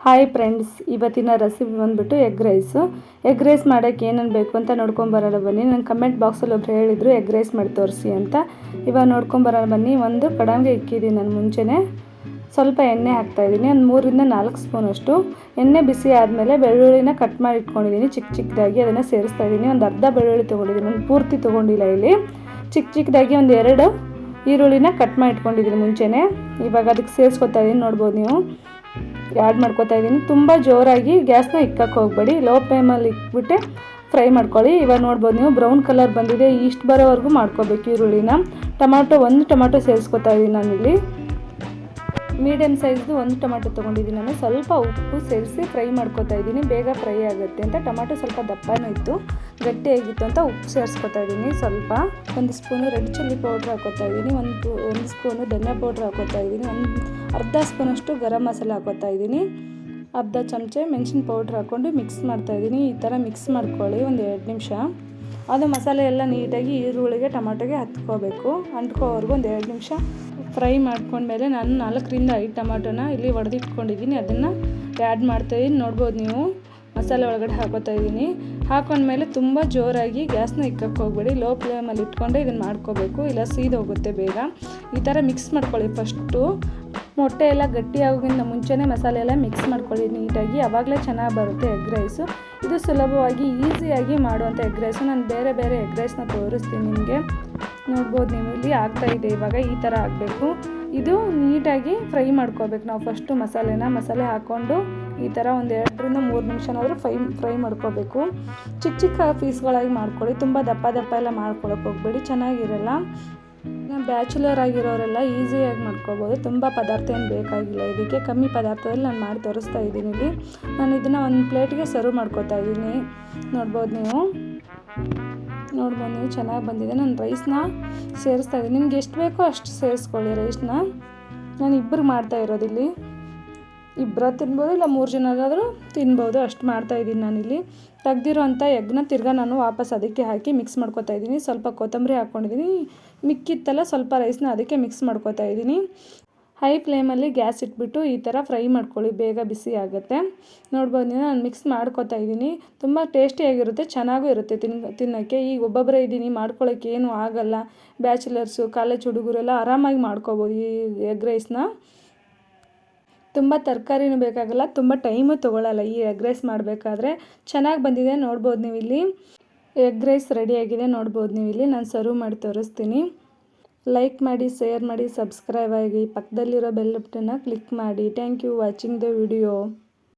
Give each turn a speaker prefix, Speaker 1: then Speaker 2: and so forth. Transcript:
Speaker 1: Hi friends, ಇವತ್ತಿನ recipe ಬಂದುಬಿಟ್ಟು egg rice ಮಾಡೋಕ್ಕೆ ಏನೇನು ಬೇಕು ಅಂತ ನೋಡ್ಕೊಂಬರೋಣ ಬನ್ನಿ. ನನ್ನ ಕಮೆಂಟ್ ಬಾಕ್ಸಲ್ಲಿ ಒಬ್ರು ಹೇಳಿದರು ಎಗ್ ರೈಸ್ ಮಾಡಿ ತೋರಿಸಿ ಅಂತ. ಇವಾಗ ನೋಡ್ಕೊಂಬರೋಣ ಬನ್ನಿ. ಒಂದು ಕಡಾಯಿಗೆ ಇಕ್ಕಿದ್ದೀನಿ ನಾನು ಮುಂಚೆನೇ. ಸ್ವಲ್ಪ ಎಣ್ಣೆ ಹಾಕ್ತಾಯಿದ್ದೀನಿ, ಒಂದು 3 ರಿಂದ 4 ಸ್ಪೂನಷ್ಟು. ಎಣ್ಣೆ ಬಿಸಿ ಆದಮೇಲೆ ಬೆಳ್ಳುಳ್ಳಿನ ಕಟ್ ಮಾಡಿ ಇಟ್ಕೊಂಡಿದ್ದೀನಿ ಚಿಕ್ಕ ಚಿಕ್ಕದಾಗಿ. ಅದನ್ನು ಸೇರಿಸ್ತಾ ಇದ್ದೀನಿ. ಒಂದು ಅರ್ಧ ಬೆಳ್ಳುಳ್ಳಿ ತೊಗೊಂಡಿದ್ದೀನಿ, ಒಂದು ಪೂರ್ತಿ ತೊಗೊಂಡಿಲ್ಲ ಇಲ್ಲಿ. ಚಿಕ್ಕದಾಗಿ ಒಂದು 2 ಈರುಳ್ಳಿನ ಕಟ್ ಮಾಡಿ ಇಟ್ಕೊಂಡಿದ್ದೀನಿ ಮುಂಚೆನೇ. ಇವಾಗ ಅದಕ್ಕೆ ಸೇರಿಸ್ಕೊತಾ ಇದ್ದೀನಿ, ನೋಡ್ಬೋದು ನೀವು. ಆ್ಯಡ್ ಮಾಡ್ಕೊತಾ ಇದ್ದೀನಿ. ತುಂಬ ಜೋರಾಗಿ ಗ್ಯಾಸ್ನ ಇಕ್ಕಕ್ಕೆ ಹೋಗಬೇಡಿ, ಲೋ ಫ್ಲೇಮಲ್ಲಿ ಇಕ್ಬಿಟ್ಟು ಫ್ರೈ ಮಾಡ್ಕೊಳ್ಳಿ. ಇವಾಗ ನೋಡ್ಬೋದು ನೀವು, ಬ್ರೌನ್ ಕಲರ್ ಬಂದಿದೆ. ಇಷ್ಟು ಬರೋವರೆಗೂ ಮಾಡ್ಕೋಬೇಕು ಈರುಳ್ಳಿನ. ಒಂದು ಟೊಮಾಟೊ ಸೇರಿಸ್ಕೊತಾ ಇದ್ದೀನಿ ನಾನಿಲ್ಲಿ. ಮೀಡಿಯಮ್ ಸೈಜ್ದು 1 ಟೊಮಾಟೊ ತೊಗೊಂಡಿದ್ದೀನಿ ನಾನು. ಸ್ವಲ್ಪ ಉಪ್ಪು ಸೇರಿಸಿ ಫ್ರೈ ಮಾಡ್ಕೊತಾ ಇದ್ದೀನಿ, ಬೇಗ ಫ್ರೈ ಆಗುತ್ತೆ ಅಂತ. ಟೊಮಾಟೊ ಸ್ವಲ್ಪ ದಪ್ಪನೂ ಇತ್ತು, ಗಟ್ಟಿಯಾಗಿತ್ತು ಅಂತ ಉಪ್ಪು ಸೇರಿಸ್ಕೊತಾ ಇದ್ದೀನಿ ಸ್ವಲ್ಪ. 1 ಸ್ಪೂನು ರೆಡ್ ಚಿಲ್ಲಿ ಪೌಡ್ರ್ ಹಾಕೋತಾ ಇದ್ದೀನಿ, ಒಂದು ಸ್ಪೂನು ಧನಿಯಾ ಪೌಡ್ರ್ ಹಾಕೋತಾ ಇದ್ದೀನಿ, ಅರ್ಧ ಸ್ಪೂನಷ್ಟು ಗರಂ ಮಸಾಲೆ ಹಾಕೋತಾ ಇದ್ದೀನಿ, ಅರ್ಧ ಚಮಚ ಮೆಣಸಿನ ಪೌಡ್ರ್ ಹಾಕ್ಕೊಂಡು ಮಿಕ್ಸ್ ಮಾಡ್ತಾಯಿದ್ದೀನಿ. ಈ ಥರ ಮಿಕ್ಸ್ ಮಾಡ್ಕೊಳ್ಳಿ ಒಂದು 2 ನಿಮಿಷ. ಅದು ಮಸಾಲೆ ಎಲ್ಲ ನೀಟಾಗಿ ಈರುಳ್ಳಿಗೆ ಟೊಮಾಟೊಗೆ ಹತ್ಕೋಬೇಕು. ಅಂಟ್ಕೋವರೆಗೂ ಒಂದು 2 ನಿಮಿಷ ಫ್ರೈ ಮಾಡ್ಕೊಂಡ್ಮೇಲೆ ನಾನು 4 ರಿಂದ 5 ಟೊಮಾಟೊನ ಇಲ್ಲಿ ಒಡೆದಿಟ್ಕೊಂಡಿದ್ದೀನಿ. ಅದನ್ನು ಆ್ಯಡ್ ಮಾಡ್ತಾಯಿದ್ದೀನಿ, ನೋಡ್ಬೋದು ನೀವು. ಮಸಾಲೆ ಒಳಗಡೆ ಹಾಕೋತಾ ಇದ್ದೀನಿ. ಹಾಕೊಂಡ್ಮೇಲೆ ತುಂಬ ಜೋರಾಗಿ ಗ್ಯಾಸ್ನ ಇಕ್ಕಕ್ಕೆ ಹೋಗಬೇಡಿ, ಲೋ ಫ್ಲೇಮಲ್ಲಿ ಇಟ್ಕೊಂಡೆ ಇದನ್ನು ಮಾಡ್ಕೋಬೇಕು, ಇಲ್ಲ ಸೀದೋಗುತ್ತೆ ಬೇಗ. ಈ ಥರ ಮಿಕ್ಸ್ ಮಾಡ್ಕೊಳ್ಳಿ. ಫಸ್ಟು ಮೊಟ್ಟೆ ಎಲ್ಲ ಗಟ್ಟಿ ಆಗೋಕ್ಕಿಂತ ಮುಂಚೆನೇ ಮಸಾಲೆ ಎಲ್ಲ ಮಿಕ್ಸ್ ಮಾಡ್ಕೊಳ್ಳಿ ನೀಟಾಗಿ, ಆವಾಗಲೇ ಚೆನ್ನಾಗಿ ಬರುತ್ತೆ ಎಗ್ ರೈಸು. ಇದು ಸುಲಭವಾಗಿ ಈಸಿಯಾಗಿ ಮಾಡುವಂಥ ಎಗ್ ರೈಸು. ನಾನು ಬೇರೆ ಎಗ್ ರೈಸ್ನ ತೋರಿಸ್ತೀನಿ ನಿಮಗೆ. ನೋಡ್ಬೋದು ನೀವು, ಇಲ್ಲಿ ಆಗ್ತಾಯಿದೆ ಇವಾಗ. ಈ ಥರ ಆಗಬೇಕು. ಇದು ನೀಟಾಗಿ ಫ್ರೈ ಮಾಡ್ಕೋಬೇಕು ನಾವು. ಫಸ್ಟು ಮಸಾಲೆ ಹಾಕ್ಕೊಂಡು ಈ ಥರ ಒಂದು 2 ರಿಂದ 3 ನಿಮಿಷನಾದರೂ ಫ್ರೈ ಮಾಡ್ಕೋಬೇಕು. ಚಿಕ್ಕ ಪೀಸ್ಗಳಾಗಿ ಮಾಡ್ಕೊಳ್ಳಿ, ತುಂಬ ದಪ್ಪ ಎಲ್ಲ ಮಾಡ್ಕೊಳಕ್ಕೆ ಹೋಗಬೇಡಿ, ಚೆನ್ನಾಗಿರಲ್ಲ. ಬ್ಯಾಚುಲರ್ ಆಗಿರೋರೆಲ್ಲ ಈಸಿಯಾಗಿ ಮಾಡ್ಕೊಬೋದು. ತುಂಬ ಪದಾರ್ಥ ಏನು ಬೇಕಾಗಿಲ್ಲ ಇದಕ್ಕೆ. ಕಮ್ಮಿ ಪದಾರ್ಥದಲ್ಲಿ ನಾನು ಮಾಡಿ ತೋರಿಸ್ತಾ ಇದ್ದೀನಿ ಇಲ್ಲಿ. ನಾನು ಇದನ್ನು ಒಂದು ಪ್ಲೇಟ್ಗೆ ಸರ್ವ್ ಮಾಡ್ಕೊತಾ ಇದ್ದೀನಿ, ನೋಡ್ಬೋದು ನೀವು. ಚೆನ್ನಾಗಿ ಬಂದಿದೆ. ನಾನು ರೈಸ್ನ ಸೇರಿಸ್ತಾ ಇದ್ದೀನಿ. ನಿಮ್ಗೆ ಎಷ್ಟು ಬೇಕೋ ಅಷ್ಟು ಸೇರಿಸ್ಕೊಳ್ಳಿ ರೈಸ್ನ. ನಾನು ಇಬ್ಬರು ಮಾಡ್ತಾ ಇರೋದಿಲ್ಲಿ. ಇಬ್ಬರು ತಿನ್ಬೋದು, ಇಲ್ಲ 3 ಜನರಾದರೂ ತಿನ್ಬೋದು, ಅಷ್ಟು ಮಾಡ್ತಾಯಿದ್ದೀನಿ ನಾನಿಲ್ಲಿ. ತೆಗ್ದಿರೋಂಥ ಎಗ್ನ ತಿರ್ಗಾ ನಾನು ವಾಪಸ್ ಅದಕ್ಕೆ ಹಾಕಿ ಮಿಕ್ಸ್ ಮಾಡ್ಕೊತಾ ಇದ್ದೀನಿ. ಸ್ವಲ್ಪ ಕೊತ್ತಂಬರಿ ಹಾಕ್ಕೊಂಡಿದ್ದೀನಿ, ಮಿಕ್ಕಿತ್ತಲ್ಲ ಸ್ವಲ್ಪ ರೈಸ್ನ ಅದಕ್ಕೆ ಮಿಕ್ಸ್ ಮಾಡ್ಕೊತಾ ಇದ್ದೀನಿ. ಹೈ ಫ್ಲೇಮಲ್ಲಿ ಗ್ಯಾಸ್ ಇಟ್ಬಿಟ್ಟು ಈ ಥರ ಫ್ರೈ ಮಾಡ್ಕೊಳ್ಳಿ, ಬೇಗ ಬಿಸಿ ಆಗುತ್ತೆ. ನೋಡ್ಬೋದು ನೀವು, ನಾನು ಮಿಕ್ಸ್ ಮಾಡ್ಕೊತಾ ಇದ್ದೀನಿ. ತುಂಬ ಟೇಸ್ಟಿಯಾಗಿರುತ್ತೆ, ಚೆನ್ನಾಗೂ ಇರುತ್ತೆ ತಿನ್ನೋಕ್ಕೆ. ಈಗ ಒಬ್ಬೊಬ್ಬರೇ ಇದ್ದೀನಿ, ಮಾಡ್ಕೊಳ್ಳೋಕ್ಕೆ ಏನೂ ಆಗಲ್ಲ. ಬ್ಯಾಚುಲರ್ಸು, ಕಾಲೇಜ್ ಹುಡುಗರೆಲ್ಲ ಆರಾಮಾಗಿ ಮಾಡ್ಕೋಬೋದು ಈ ಎಗ್ ರೈಸ್ನ. ತುಂಬ ತರಕಾರಿನೂ ಬೇಕಾಗಲ್ಲ, ತುಂಬ ಟೈಮು ತೊಗೊಳ್ಳಲ್ಲ ಈ ಎಗ್ ರೈಸ್ ಮಾಡಬೇಕಾದ್ರೆ. ಚೆನ್ನಾಗಿ ಬಂದಿದೆ, ನೋಡ್ಬೋದು ನೀವು ಇಲ್ಲಿ. ಎಗ್ ರೈಸ್ ರೆಡಿಯಾಗಿದೆ, ನೋಡ್ಬೋದು ನೀವು ಇಲ್ಲಿ. ನಾನು ಸರ್ವ್ ಮಾಡಿ ತೋರಿಸ್ತೀನಿ. ಲೈಕ್ ಮಾಡಿ, ಶೇರ್ ಮಾಡಿ, ಸಬ್ಸ್ಕ್ರೈಬ್ ಆಗಿ, ಪಕ್ಕದಲ್ಲಿರೋ ಬೆಲ್ ಬಟನ್ನ ಕ್ಲಿಕ್ ಮಾಡಿ. Thank you watching the video.